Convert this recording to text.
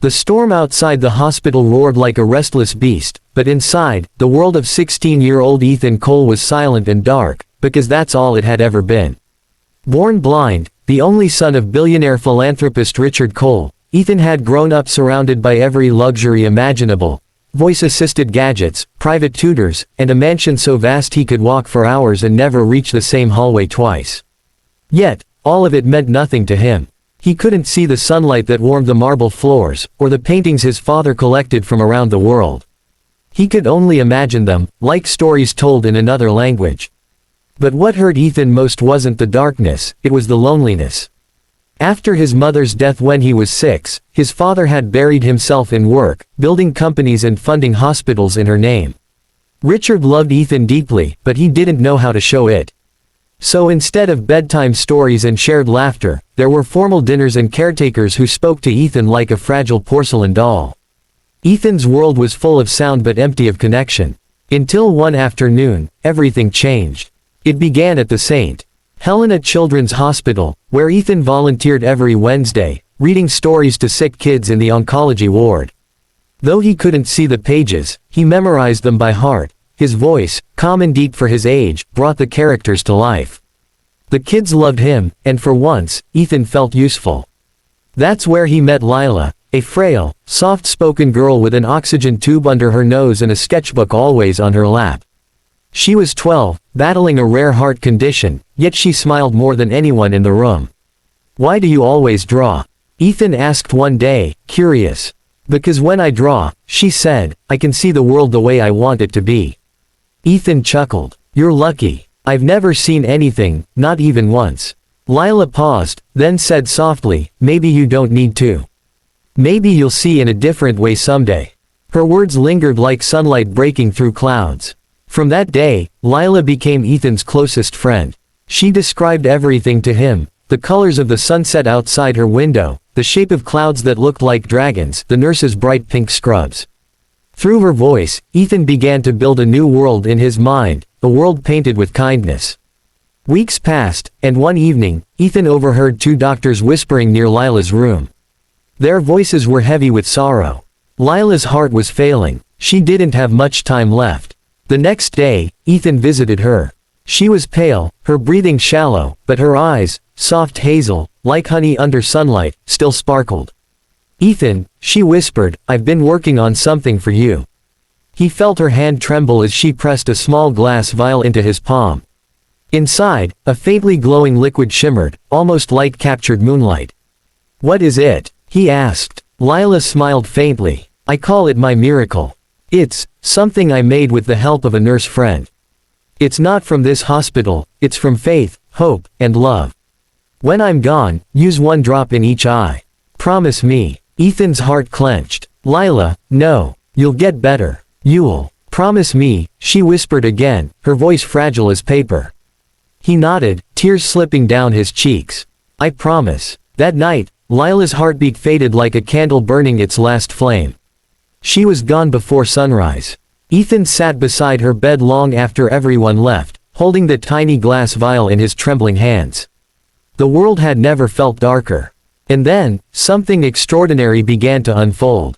The storm outside the hospital roared like a restless beast, but inside, the world of 16-year-old Ethan Cole was silent and dark, because that's all it had ever been. Born blind, the only son of billionaire philanthropist Richard Cole, Ethan had grown up surrounded by every luxury imaginable: voice-assisted gadgets, private tutors, and a mansion so vast he could walk for hours and never reach the same hallway twice. Yet, all of it meant nothing to him. He couldn't see the sunlight that warmed the marble floors, or the paintings his father collected from around the world. He could only imagine them, like stories told in another language. But what hurt Ethan most wasn't the darkness, it was the loneliness. After his mother's death when he was 6, his father had buried himself in work, building companies and funding hospitals in her name. Richard loved Ethan deeply, but he didn't know how to show it. So instead of bedtime stories and shared laughter, there were formal dinners and caretakers who spoke to Ethan like a fragile porcelain doll. Ethan's world was full of sound but empty of connection. Until one afternoon, everything changed. It began at the St. Helena Children's Hospital, where Ethan volunteered every Wednesday, reading stories to sick kids in the oncology ward. Though he couldn't see the pages, he memorized them by heart. His voice, calm and deep for his age, brought the characters to life. The kids loved him, and for once, Ethan felt useful. That's where he met Lila, a frail, soft-spoken girl with an oxygen tube under her nose and a sketchbook always on her lap. She was 12, battling a rare heart condition, yet she smiled more than anyone in the room. "Why do you always draw?" Ethan asked one day, curious. "Because when I draw," she said, "I can see the world the way I want it to be." Ethan chuckled. "You're lucky. I've never seen anything, not even once." Lila paused, then said softly, "Maybe you don't need to. Maybe you'll see in a different way someday." Her words lingered like sunlight breaking through clouds. From that day, Lila became Ethan's closest friend. She described everything to him: the colors of the sunset outside her window, the shape of clouds that looked like dragons, the nurse's bright pink scrubs. Through her voice, Ethan began to build a new world in his mind, a world painted with kindness. Weeks passed, and one evening, Ethan overheard two doctors whispering near Lila's room. Their voices were heavy with sorrow. Lila's heart was failing. She didn't have much time left. The next day, Ethan visited her. She was pale, her breathing shallow, but her eyes, soft hazel, like honey under sunlight, still sparkled. "Ethan," she whispered, "I've been working on something for you." He felt her hand tremble as she pressed a small glass vial into his palm. Inside, a faintly glowing liquid shimmered, almost light-captured moonlight. "What is it?" he asked. Lila smiled faintly. "I call it my miracle. It's something I made with the help of a nurse friend. It's not from this hospital, it's from faith, hope, and love. When I'm gone, use one drop in each eye. Promise me." Ethan's heart clenched. "Lila, no. You'll get better. You'll promise me," she whispered again, her voice fragile as paper. He nodded, tears slipping down his cheeks. "I promise." That night, Lila's heartbeat faded like a candle burning its last flame. She was gone before sunrise. Ethan sat beside her bed long after everyone left, holding the tiny glass vial in his trembling hands. The world had never felt darker. And then, something extraordinary began to unfold.